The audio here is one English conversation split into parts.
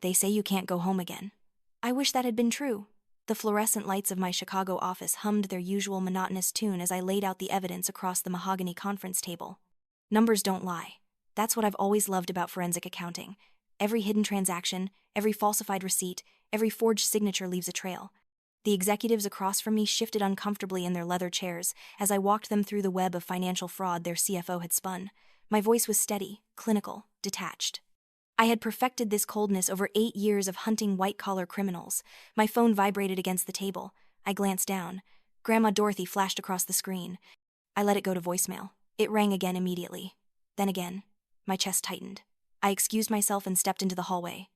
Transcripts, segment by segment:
They say you can't go home again. I wish that had been true. The fluorescent lights of my Chicago office hummed their usual monotonous tune as I laid out the evidence across the mahogany conference table. Numbers don't lie. That's what I've always loved about forensic accounting. Every hidden transaction, every falsified receipt, every forged signature leaves a trail. The executives across from me shifted uncomfortably in their leather chairs as I walked them through the web of financial fraud their CFO had spun. My voice was steady, clinical, detached. I had perfected this coldness over 8 years of hunting white-collar criminals. My phone vibrated against the table. I glanced down. Grandma Dorothy flashed across the screen. I let it go to voicemail. It rang again immediately. Then again. My chest tightened. I excused myself and stepped into the hallway.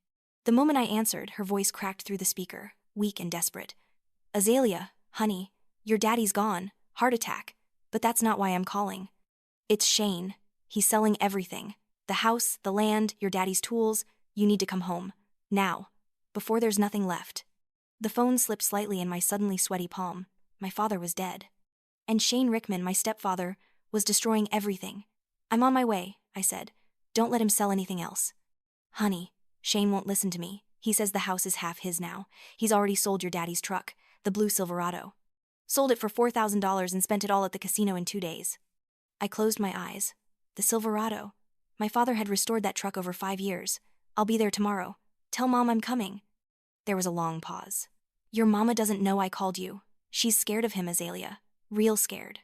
The moment I answered, her voice cracked through the speaker, weak and desperate. Azalea, honey, your daddy's gone. Heart attack. But that's not why I'm calling. It's Shane. He's selling everything. The house, the land, your daddy's tools. You need to come home. Now. Before there's nothing left. The phone slipped slightly in my suddenly sweaty palm. My father was dead. And Shane Rickman, my stepfather, was destroying everything. I'm on my way, I said. Don't let him sell anything else. Honey, Shane won't listen to me. He says the house is half his now. He's already sold your daddy's truck, the blue Silverado. Sold it for $4,000 and spent it all at the casino in 2 days. I closed my eyes. The Silverado. My father had restored that truck over 5 years. I'll be there tomorrow. Tell Mom I'm coming. There was a long pause. Your mama doesn't know I called you. She's scared of him, Azalea. Real scared.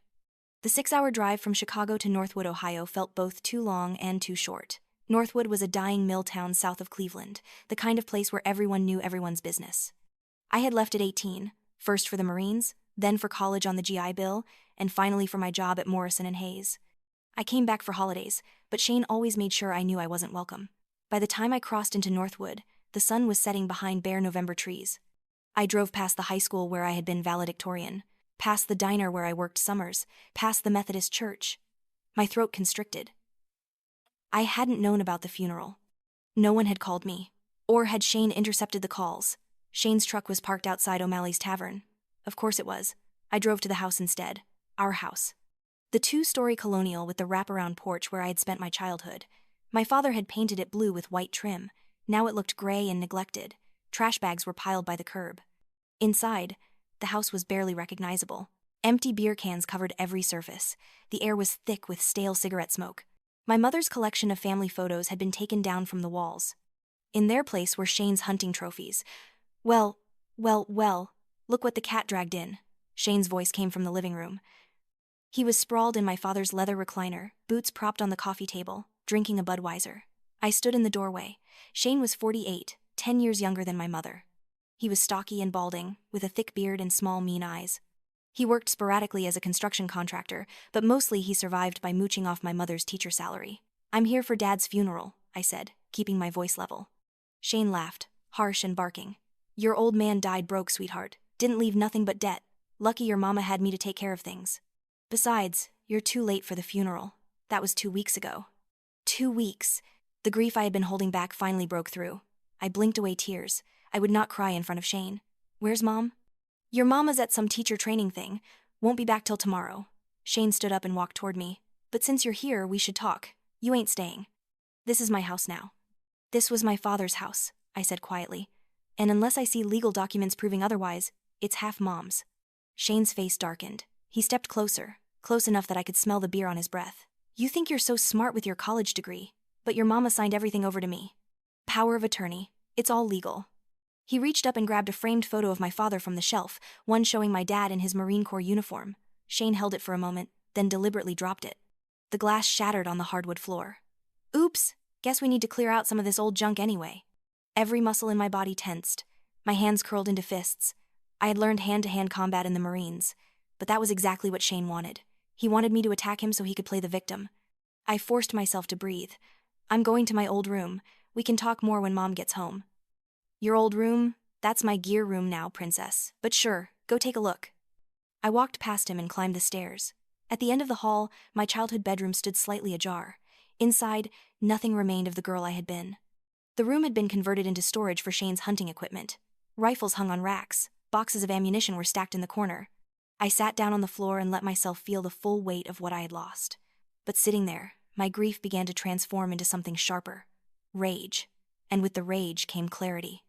The 6-hour drive from Chicago to Northwood, Ohio felt both too long and too short. Northwood was a dying mill town south of Cleveland, the kind of place where everyone knew everyone's business. I had left at 18, first for the Marines, then for college on the GI Bill, and finally for my job at Morrison and Hayes. I came back for holidays, but Shane always made sure I knew I wasn't welcome. By the time I crossed into Northwood, the sun was setting behind bare November trees. I drove past the high school where I had been valedictorian, past the diner where I worked summers, past the Methodist church. My throat constricted. I hadn't known about the funeral. No one had called me. Or had Shane intercepted the calls? Shane's truck was parked outside O'Malley's Tavern. Of course it was. I drove to the house instead. Our house. The 2-story colonial with the wraparound porch where I had spent my childhood. My father had painted it blue with white trim. Now it looked gray and neglected. Trash bags were piled by the curb. Inside, the house was barely recognizable. Empty beer cans covered every surface. The air was thick with stale cigarette smoke. My mother's collection of family photos had been taken down from the walls. In their place were Shane's hunting trophies. Well, look what the cat dragged in. Shane's voice came from the living room. He was sprawled in my father's leather recliner, boots propped on the coffee table, drinking a Budweiser. I stood in the doorway. Shane was 48, 10 years younger than my mother. He was stocky and balding, with a thick beard and small, mean eyes. He worked sporadically as a construction contractor, but mostly he survived by mooching off my mother's teacher salary. I'm here for Dad's funeral, I said, keeping my voice level. Shane laughed, harsh and barking. Your old man died broke, sweetheart. Didn't leave nothing but debt. Lucky your mama had me to take care of things. Besides, you're too late for the funeral. That was 2 weeks ago. 2 weeks. The grief I had been holding back finally broke through. I blinked away tears. I would not cry in front of Shane. Where's Mom? Your mama's at some teacher training thing. Won't be back till tomorrow. Shane stood up and walked toward me. But since you're here, we should talk. You ain't staying. This is my house now. This was my father's house, I said quietly. And unless I see legal documents proving otherwise, it's half Mom's. Shane's face darkened. He stepped closer, close enough that I could smell the beer on his breath. You think you're so smart with your college degree, but your mama signed everything over to me. Power of attorney. It's all legal. He reached up and grabbed a framed photo of my father from the shelf, one showing my dad in his Marine Corps uniform. Shane held it for a moment, then deliberately dropped it. The glass shattered on the hardwood floor. Oops, guess we need to clear out some of this old junk anyway. Every muscle in my body tensed. My hands curled into fists. I had learned hand-to-hand combat in the Marines, but that was exactly what Shane wanted. He wanted me to attack him so he could play the victim. I forced myself to breathe. I'm going to my old room. We can talk more when Mom gets home. Your old room? That's my gear room now, princess. But sure, go take a look. I walked past him and climbed the stairs. At the end of the hall, my childhood bedroom stood slightly ajar. Inside, nothing remained of the girl I had been. The room had been converted into storage for Shane's hunting equipment. Rifles hung on racks. Boxes of ammunition were stacked in the corner. I sat down on the floor and let myself feel the full weight of what I had lost. But sitting there, my grief began to transform into something sharper. Rage. and with the rage came clarity.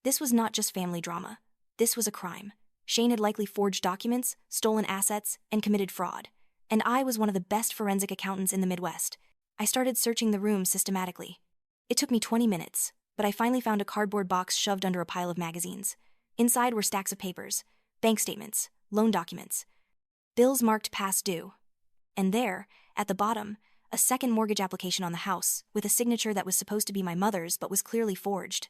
This was not just family drama. This was a crime. Shane had likely forged documents, stolen assets, and committed fraud. And I was one of the best forensic accountants in the Midwest. I started searching the room systematically. It took me 20 minutes, but I finally found a cardboard box shoved under a pile of magazines. Inside were stacks of papers, bank statements, loan documents, bills marked past due. And there, at the bottom, a second mortgage application on the house, with a signature that was supposed to be my mother's but was clearly forged.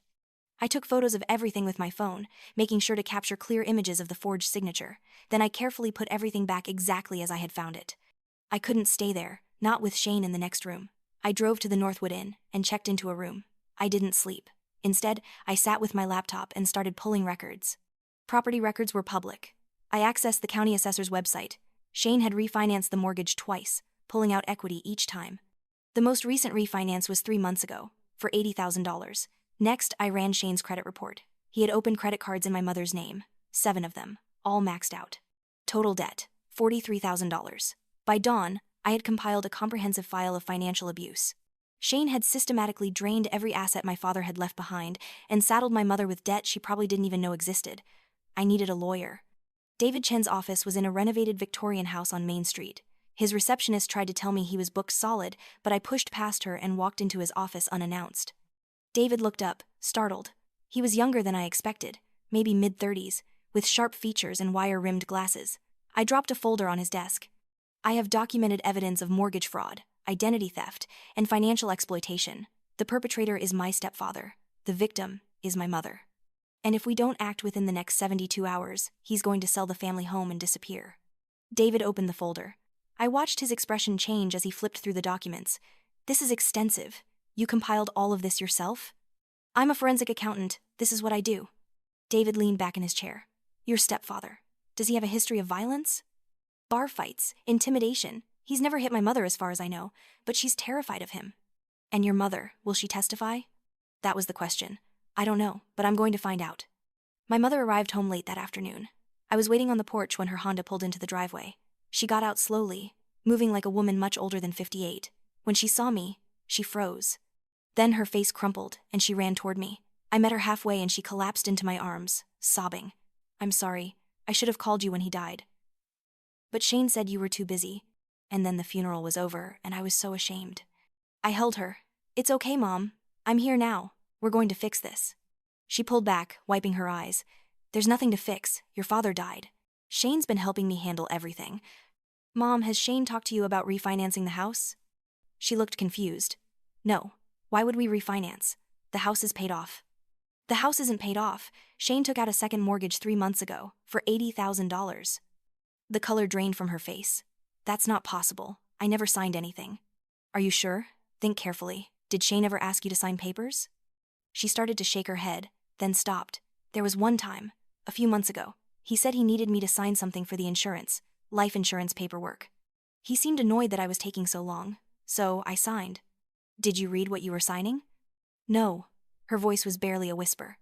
I took photos of everything with my phone, making sure to capture clear images of the forged signature. Then I carefully put everything back exactly as I had found it. I couldn't stay there, not with Shane in the next room. I drove to the Northwood Inn and checked into a room. I didn't sleep. Instead, I sat with my laptop and started pulling records. Property records were public. I accessed the county assessor's website. Shane had refinanced the mortgage twice, pulling out equity each time. The most recent refinance was 3 months ago, for $80,000. Next, I ran Shane's credit report. He had opened credit cards in my mother's name, 7 of them, all maxed out. Total debt, $43,000. By dawn, I had compiled a comprehensive file of financial abuse. Shane had systematically drained every asset my father had left behind and saddled my mother with debt she probably didn't even know existed. I needed a lawyer. David Chen's office was in a renovated Victorian house on Main Street. His receptionist tried to tell me he was booked solid, but I pushed past her and walked into his office unannounced. David looked up, startled. He was younger than I expected, maybe mid-30s, with sharp features and wire-rimmed glasses. I dropped a folder on his desk. I have documented evidence of mortgage fraud, identity theft, and financial exploitation. The perpetrator is my stepfather. The victim is my mother. And if we don't act within the next 72 hours, he's going to sell the family home and disappear. David opened the folder. I watched his expression change as he flipped through the documents. This is extensive. You compiled all of this yourself? I'm a forensic accountant. This is what I do. David leaned back in his chair. Your stepfather. Does he have a history of violence? Bar fights, intimidation. He's never hit my mother as far as I know, but she's terrified of him. And your mother, will she testify? That was the question. I don't know, but I'm going to find out. My mother arrived home late that afternoon. I was waiting on the porch when her Honda pulled into the driveway. She got out slowly, moving like a woman much older than 58. When she saw me, she froze. Then her face crumpled, and she ran toward me. I met her halfway and she collapsed into my arms, sobbing. I'm sorry. I should have called you when he died. But Shane said you were too busy. And then the funeral was over, and I was so ashamed. I held her. It's okay, Mom. I'm here now. We're going to fix this. She pulled back, wiping her eyes. There's nothing to fix. Your father died. Shane's been helping me handle everything. Mom, has Shane talked to you about refinancing the house? She looked confused. No. Why would we refinance? The house is paid off. The house isn't paid off. Shane took out a second mortgage 3 months ago, for $80,000. The color drained from her face. That's not possible. I never signed anything. Are you sure? Think carefully. Did Shane ever ask you to sign papers? She started to shake her head, then stopped. There was one time, a few months ago. He said he needed me to sign something for the insurance, life insurance paperwork. He seemed annoyed that I was taking so long, so I signed. Did you read what you were signing? No. Her voice was barely a whisper.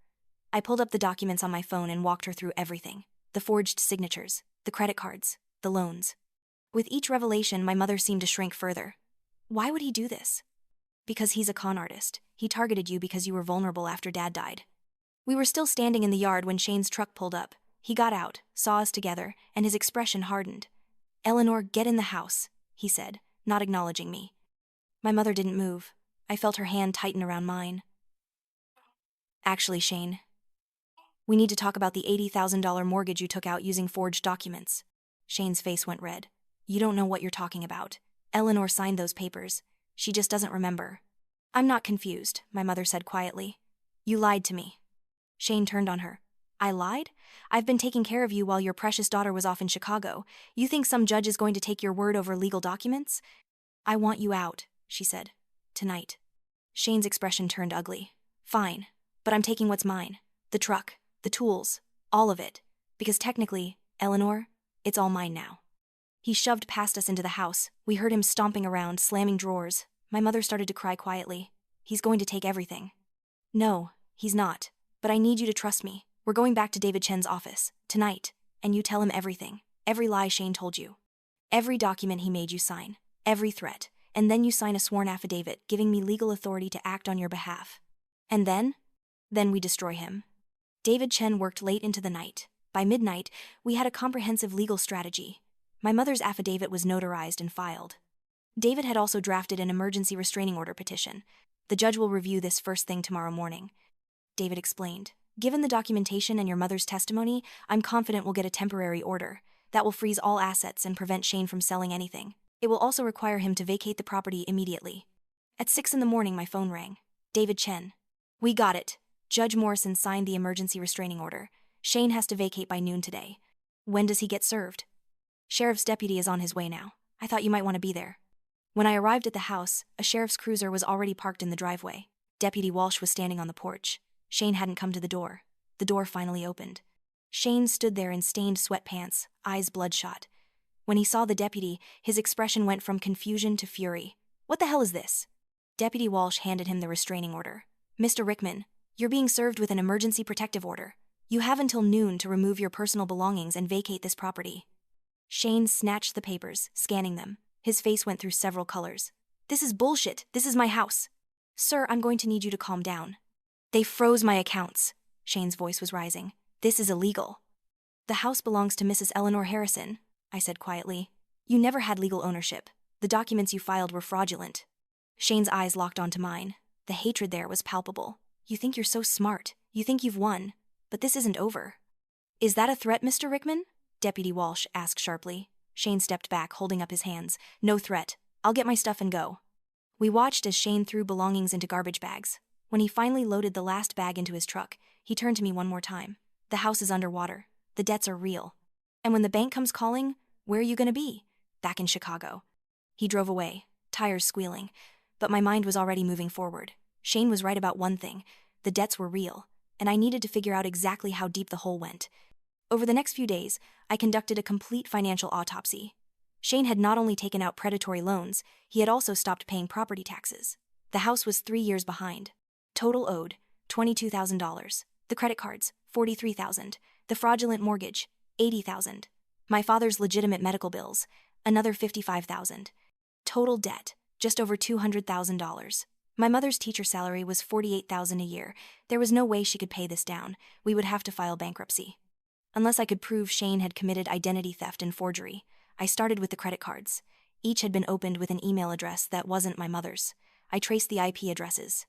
I pulled up the documents on my phone and walked her through everything. The forged signatures, the credit cards, the loans. With each revelation, my mother seemed to shrink further. Why would he do this? Because he's a con artist. He targeted you because you were vulnerable after Dad died. We were still standing in the yard when Shane's truck pulled up. He got out, saw us together, and his expression hardened. Eleanor, get in the house, he said, not acknowledging me. My mother didn't move. I felt her hand tighten around mine. Actually, Shane, we need to talk about the $80,000 mortgage you took out using forged documents. Shane's face went red. You don't know what you're talking about. Eleanor signed those papers. She just doesn't remember. I'm not confused, my mother said quietly. You lied to me. Shane turned on her. I lied? I've been taking care of you while your precious daughter was off in Chicago. You think some judge is going to take your word over legal documents? I want you out, she said. Tonight. Shane's expression turned ugly. Fine, but I'm taking what's mine. The truck, the tools, all of it. Because technically, Eleanor, it's all mine now. He shoved past us into the house. We heard him stomping around, slamming drawers. My mother started to cry quietly. He's going to take everything. No, he's not. But I need you to trust me. We're going back to David Chen's office, tonight, and you tell him everything. Every lie Shane told you. Every document he made you sign. Every threat. And then you sign a sworn affidavit giving me legal authority to act on your behalf. And then? Then we destroy him. David Chen worked late into the night. By midnight, we had a comprehensive legal strategy. My mother's affidavit was notarized and filed. David had also drafted an emergency restraining order petition. The judge will review this first thing tomorrow morning. David explained. Given the documentation and your mother's testimony, I'm confident we'll get a temporary order. That will freeze all assets and prevent Shane from selling anything. It will also require him to vacate the property immediately. At 6 in the morning, my phone rang. David Chen. We got it. Judge Morrison signed the emergency restraining order. Shane has to vacate by noon today. When does he get served? Sheriff's deputy is on his way now. I thought you might want to be there. When I arrived at the house, a sheriff's cruiser was already parked in the driveway. Deputy Walsh was standing on the porch. Shane hadn't come to the door. The door finally opened. Shane stood there in stained sweatpants, eyes bloodshot. When he saw the deputy, his expression went from confusion to fury. What the hell is this? Deputy Walsh handed him the restraining order. Mr. Rickman, you're being served with an emergency protective order. You have until noon to remove your personal belongings and vacate this property. Shane snatched the papers, scanning them. His face went through several colors. This is bullshit. This is my house. Sir, I'm going to need you to calm down. They froze my accounts. Shane's voice was rising. This is illegal. The house belongs to Mrs. Eleanor Harrison, I said quietly. You never had legal ownership. The documents you filed were fraudulent. Shane's eyes locked onto mine. The hatred there was palpable. You think you're so smart. You think you've won. But this isn't over. Is that a threat, Mr. Rickman? Deputy Walsh asked sharply. Shane stepped back, holding up his hands. No threat. I'll get my stuff and go. We watched as Shane threw belongings into garbage bags. When he finally loaded the last bag into his truck, he turned to me one more time. The house is underwater. The debts are real. And when the bank comes calling, where are you going to be? Back in Chicago. He drove away, tires squealing. But my mind was already moving forward. Shane was right about one thing. The debts were real, and I needed to figure out exactly how deep the hole went. Over the next few days, I conducted a complete financial autopsy. Shane had not only taken out predatory loans, he had also stopped paying property taxes. The house was 3 years behind. Total owed, $22,000. The credit cards, $43,000. The fraudulent mortgage, $80,000. My father's legitimate medical bills, another $55,000. Total debt, just over $200,000. My mother's teacher salary was $48,000 a year. There was no way she could pay this down. We would have to file bankruptcy. Unless I could prove Shane had committed identity theft and forgery, I started with the credit cards. Each had been opened with an email address that wasn't my mother's. I traced the IP addresses.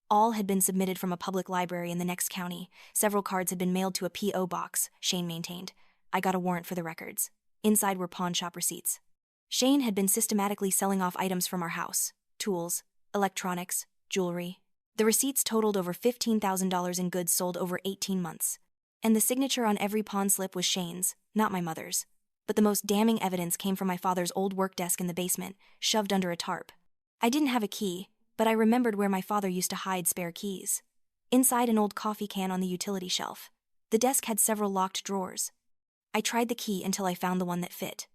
All had been submitted from a public library in the next county. Several cards had been mailed to a P.O. box, Shane maintained. I got a warrant for the records. Inside were pawn shop receipts. Shane had been systematically selling off items from our house. Tools, electronics, jewelry. The receipts totaled over $15,000 in goods sold over 18 months. And the signature on every pawn slip was Shane's, not my mother's. But the most damning evidence came from my father's old work desk in the basement, shoved under a tarp. I didn't have a key, but I remembered where my father used to hide spare keys. Inside an old coffee can on the utility shelf. The desk had several locked drawers. I tried the key until I found the one that fit.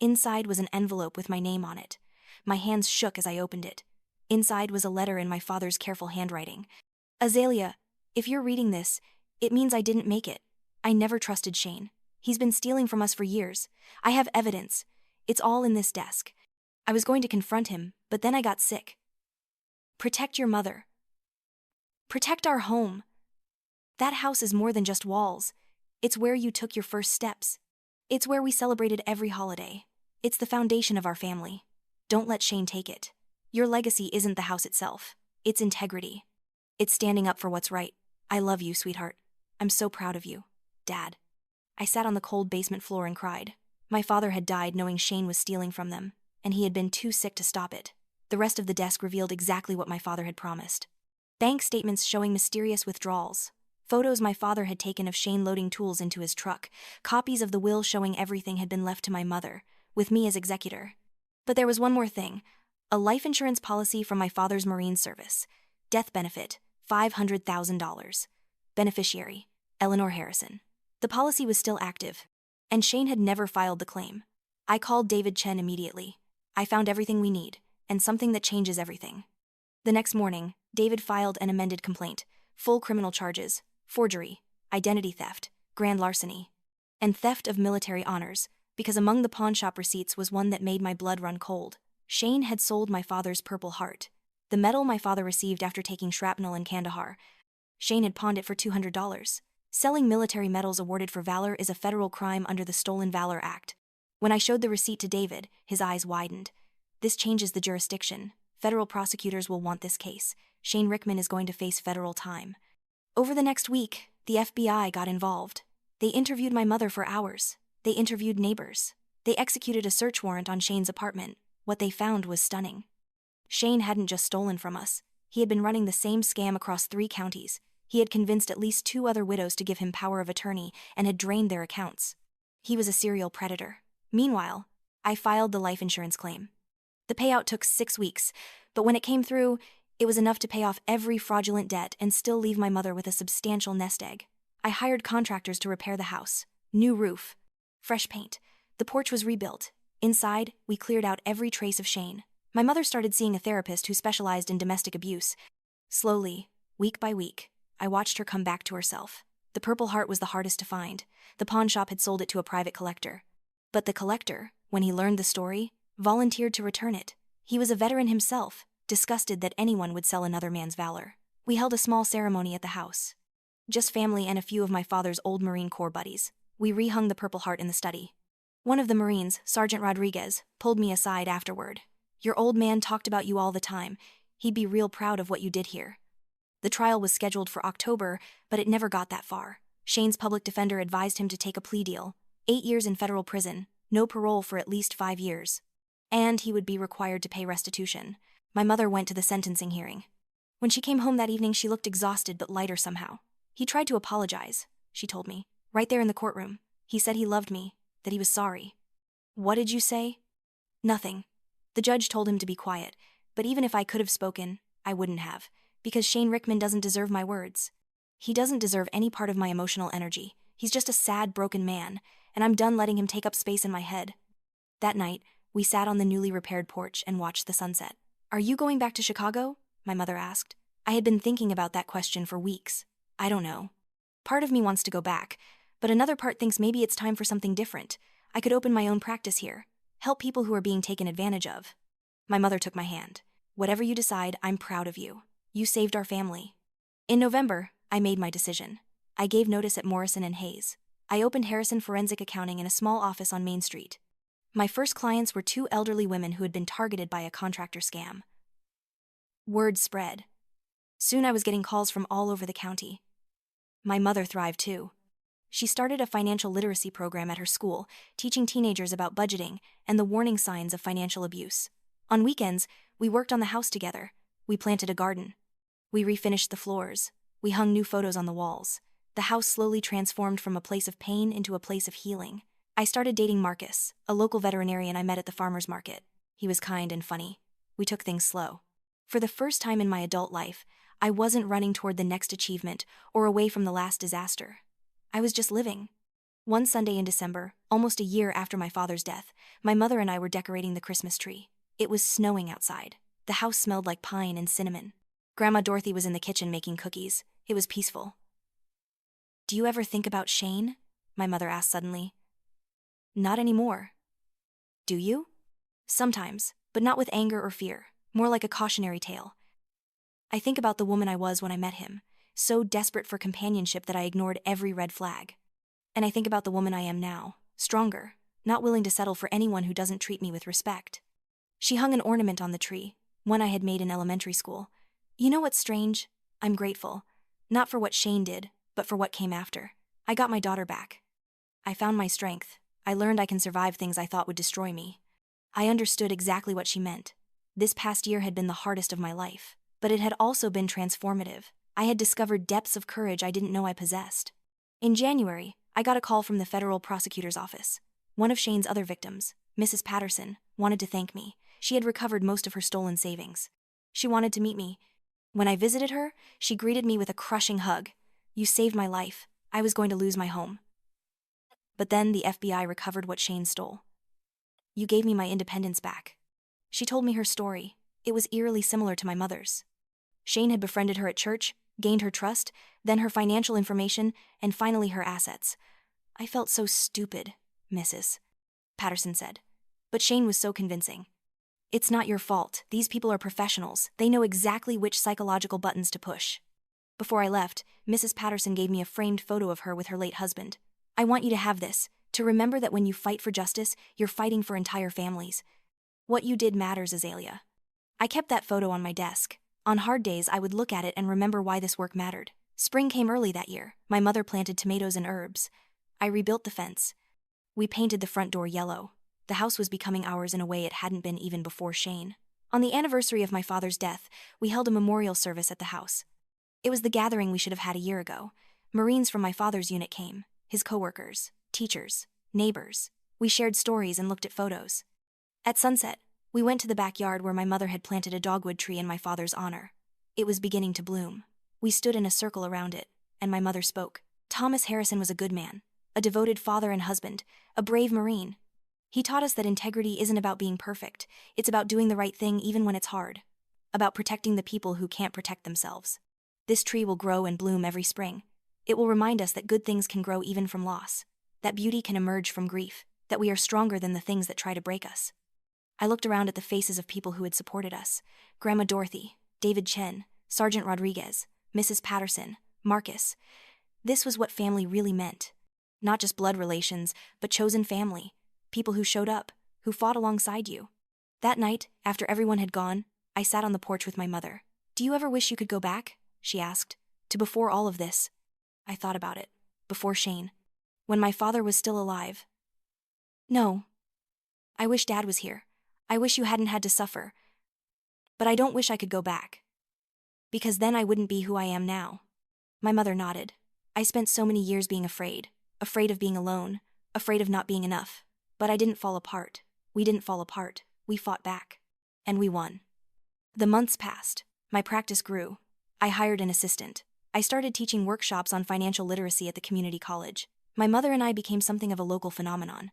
Inside was an envelope with my name on it. My hands shook as I opened it. Inside was a letter in my father's careful handwriting. Azalea, if you're reading this, it means I didn't make it. I never trusted Shane. He's been stealing from us for years. I have evidence. It's all in this desk. I was going to confront him, but then I got sick. Protect your mother. Protect our home. That house is more than just walls. It's where you took your first steps. It's where we celebrated every holiday. It's the foundation of our family. Don't let Shane take it. Your legacy isn't the house itself. It's integrity. It's standing up for what's right. I love you, sweetheart. I'm so proud of you, Dad. I sat on the cold basement floor and cried. My father had died knowing Shane was stealing from them, and he had been too sick to stop it. The rest of the desk revealed exactly what my father had promised. Bank statements showing mysterious withdrawals. Photos my father had taken of Shane loading tools into his truck. Copies of the will showing everything had been left to my mother, with me as executor. But there was one more thing. A life insurance policy from my father's Marine service. Death benefit, $500,000. Beneficiary, Eleanor Harrison. The policy was still active, and Shane had never filed the claim. I called David Chen immediately. I found everything we need, and something that changes everything. The next morning, David filed an amended complaint, full criminal charges, forgery, identity theft, grand larceny, and theft of military honors, because among the pawn shop receipts was one that made my blood run cold. Shane had sold my father's Purple Heart. The medal my father received after taking shrapnel in Kandahar. Shane had pawned it for $200. Selling military medals awarded for valor is a federal crime under the Stolen Valor Act. When I showed the receipt to David, his eyes widened. This changes the jurisdiction. Federal prosecutors will want this case. Shane Rickman is going to face federal time. Over the next week, the FBI got involved. They interviewed my mother for hours. They interviewed neighbors. They executed a search warrant on Shane's apartment. What they found was stunning. Shane hadn't just stolen from us. He had been running the same scam across 3 counties. He had convinced at least 2 other widows to give him power of attorney and had drained their accounts. He was a serial predator. Meanwhile, I filed the life insurance claim. The payout took 6 weeks, but when it came through, it was enough to pay off every fraudulent debt and still leave my mother with a substantial nest egg. I hired contractors to repair the house. New roof. Fresh paint. The porch was rebuilt. Inside, we cleared out every trace of Shane. My mother started seeing a therapist who specialized in domestic abuse. Slowly, week by week, I watched her come back to herself. The Purple Heart was the hardest to find. The pawn shop had sold it to a private collector. But the collector, when he learned the story, volunteered to return it. He was a veteran himself, disgusted that anyone would sell another man's valor. We held a small ceremony at the house. Just family and a few of my father's old Marine Corps buddies. We rehung the Purple Heart in the study. One of the Marines, Sergeant Rodriguez, pulled me aside afterward. "Your old man talked about you all the time. He'd be real proud of what you did here." The trial was scheduled for October, but it never got that far. Shane's public defender advised him to take a plea deal. 8 years in federal prison, no parole for at least 5 years. And he would be required to pay restitution. My mother went to the sentencing hearing. When she came home that evening, she looked exhausted but lighter somehow. "He tried to apologize," she told me, right there in the courtroom. "He said he loved me, that he was sorry." "What did you say?" "Nothing." The judge told him to be quiet, but even if I could have spoken, I wouldn't have, because Shane Rickman doesn't deserve my words. He doesn't deserve any part of my emotional energy. He's just a sad, broken man, and I'm done letting him take up space in my head. That night, we sat on the newly repaired porch and watched the sunset. "Are you going back to Chicago?" my mother asked. I had been thinking about that question for weeks. I don't know. Part of me wants to go back, but another part thinks maybe it's time for something different. I could open my own practice here, help people who are being taken advantage of. My mother took my hand. "Whatever you decide, I'm proud of you. You saved our family." In November, I made my decision. I gave notice at Morrison & Hayes. I opened Harrison Forensic Accounting in a small office on Main Street. My first clients were 2 elderly women who had been targeted by a contractor scam. Word spread. Soon I was getting calls from all over the county. My mother thrived too. She started a financial literacy program at her school, teaching teenagers about budgeting and the warning signs of financial abuse. On weekends, we worked on the house together. We planted a garden. We refinished the floors. We hung new photos on the walls. The house slowly transformed from a place of pain into a place of healing. I started dating Marcus, a local veterinarian I met at the farmer's market. He was kind and funny. We took things slow. For the first time in my adult life, I wasn't running toward the next achievement or away from the last disaster. I was just living. One Sunday in December, almost a year after my father's death, my mother and I were decorating the Christmas tree. It was snowing outside. The house smelled like pine and cinnamon. Grandma Dorothy was in the kitchen making cookies. It was peaceful. "Do you ever think about Shane?" my mother asked suddenly. "Not anymore." "Do you?" "Sometimes, but not with anger or fear, more like a cautionary tale. I think about the woman I was when I met him, so desperate for companionship that I ignored every red flag. And I think about the woman I am now, stronger, not willing to settle for anyone who doesn't treat me with respect. She hung an ornament on the tree, one I had made in elementary school. You know what's strange? I'm grateful, not for what Shane did, but for what came after. I got my daughter back. I found my strength. I learned I can survive things I thought would destroy me. I understood exactly what she meant. This past year had been the hardest of my life, but it had also been transformative. I had discovered depths of courage I didn't know I possessed. In January, I got a call from the federal prosecutor's office. One of Shane's other victims, Mrs. Patterson, wanted to thank me. She had recovered most of her stolen savings. She wanted to meet me. When I visited her, she greeted me with a crushing hug. "You saved my life. I was going to lose my home." But then the FBI recovered what Shane stole. "You gave me my independence back." She told me her story. It was eerily similar to my mother's. Shane had befriended her at church, gained her trust, then her financial information, and finally her assets. "I felt so stupid," Mrs. Patterson said. "But Shane was so convincing." It's not your fault. These people are professionals. They know exactly which psychological buttons to push. Before I left, Mrs. Patterson gave me a framed photo of her with her late husband. I want you to have this, to remember that when you fight for justice, you're fighting for entire families. What you did matters, Azalea. I kept that photo on my desk. On hard days, I would look at it and remember why this work mattered. Spring came early that year. My mother planted tomatoes and herbs. I rebuilt the fence. We painted the front door yellow. The house was becoming ours in a way it hadn't been even before Shane. On the anniversary of my father's death, we held a memorial service at the house. It was the gathering we should have had a year ago. Marines from my father's unit came, his coworkers, teachers, neighbors. We shared stories and looked at photos. At sunset, we went to the backyard where my mother had planted a dogwood tree in my father's honor. It was beginning to bloom. We stood in a circle around it, and my mother spoke. Thomas Harrison was a good man, a devoted father and husband, a brave Marine. He taught us that integrity isn't about being perfect, it's about doing the right thing even when it's hard. About protecting the people who can't protect themselves. This tree will grow and bloom every spring. It will remind us that good things can grow even from loss, that beauty can emerge from grief, that we are stronger than the things that try to break us. I looked around at the faces of people who had supported us. Grandma Dorothy, David Chen, Sergeant Rodriguez, Mrs. Patterson, Marcus. This was what family really meant. Not just blood relations, but chosen family. People who showed up, who fought alongside you. That night, after everyone had gone, I sat on the porch with my mother. "Do you ever wish you could go back?" she asked. "To before all of this." I thought about it. Before Shane. When my father was still alive. No. I wish Dad was here. I wish you hadn't had to suffer. But I don't wish I could go back. Because then I wouldn't be who I am now. My mother nodded. I spent so many years being afraid. Afraid of being alone. Afraid of not being enough. But I didn't fall apart. We didn't fall apart. We fought back. And we won. The months passed. My practice grew. I hired an assistant. I started teaching workshops on financial literacy at the community college. My mother and I became something of a local phenomenon.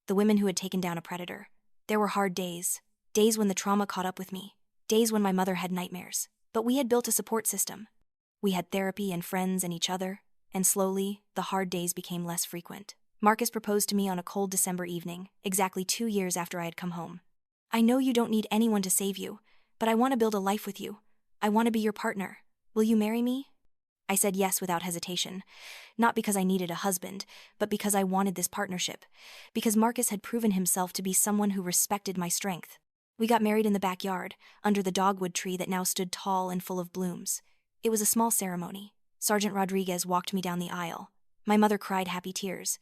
The women who had taken down a predator. There were hard days. Days when the trauma caught up with me. Days when my mother had nightmares. But we had built a support system. We had therapy and friends and each other. And slowly, the hard days became less frequent. Marcus proposed to me on a cold December evening, exactly 2 years after I had come home. "I know you don't need anyone to save you, but I want to build a life with you. I want to be your partner. Will you marry me?" I said yes without hesitation. Not because I needed a husband, but because I wanted this partnership. Because Marcus had proven himself to be someone who respected my strength. We got married in the backyard, under the dogwood tree that now stood tall and full of blooms. It was a small ceremony. Sergeant Rodriguez walked me down the aisle. My mother cried happy tears.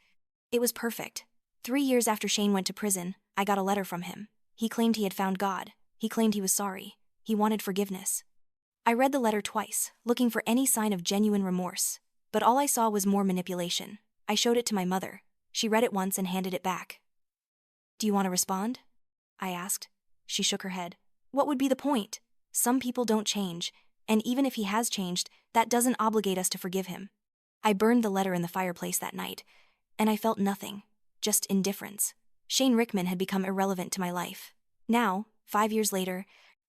It was perfect. 3 years after Shane went to prison, I got a letter from him. He claimed he had found God. He claimed he was sorry. He wanted forgiveness. I read the letter twice, looking for any sign of genuine remorse. But all I saw was more manipulation. I showed it to my mother. She read it once and handed it back. "Do you want to respond?" I asked. She shook her head. "What would be the point? Some people don't change, and even if he has changed, that doesn't obligate us to forgive him." I burned the letter in the fireplace that night, and I felt nothing, just indifference. Shane Rickman had become irrelevant to my life. Now, 5 years later,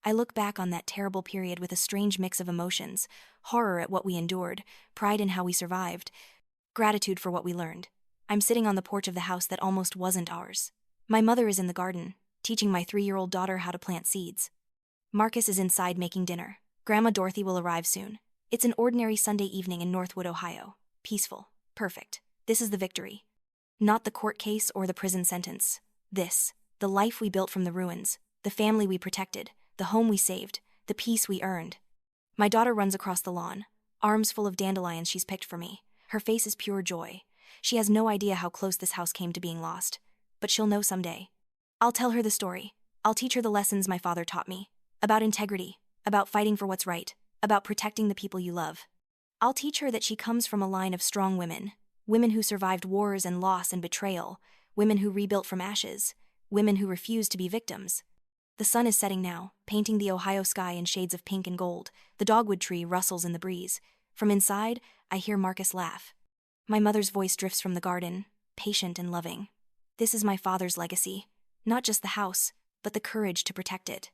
I look back on that terrible period with a strange mix of emotions, horror at what we endured, pride in how we survived, gratitude for what we learned. I'm sitting on the porch of the house that almost wasn't ours. My mother is in the garden, teaching my 3-year-old daughter how to plant seeds. Marcus is inside making dinner. Grandma Dorothy will arrive soon. It's an ordinary Sunday evening in Northwood, Ohio. Peaceful. Perfect. This is the victory. Not the court case or the prison sentence. This, the life we built from the ruins, the family we protected, the home we saved, the peace we earned. My daughter runs across the lawn, arms full of dandelions she's picked for me. Her face is pure joy. She has no idea how close this house came to being lost, but she'll know someday. I'll tell her the story. I'll teach her the lessons my father taught me, about integrity, about fighting for what's right, about protecting the people you love. I'll teach her that she comes from a line of strong women, women who survived wars and loss and betrayal, women who rebuilt from ashes, women who refused to be victims. The sun is setting now, painting the Ohio sky in shades of pink and gold. The dogwood tree rustles in the breeze. From inside, I hear Marcus laugh. My mother's voice drifts from the garden, patient and loving. This is my father's legacy. Not just the house, but the courage to protect it.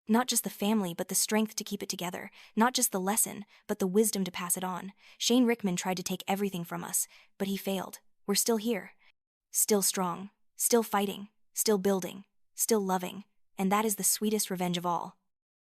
Not just the family, but the strength to keep it together. Not just the lesson, but the wisdom to pass it on. Shane Rickman tried to take everything from us, but he failed. We're still here. Still strong. Still fighting. Still building. Still loving. and that is the sweetest revenge of all.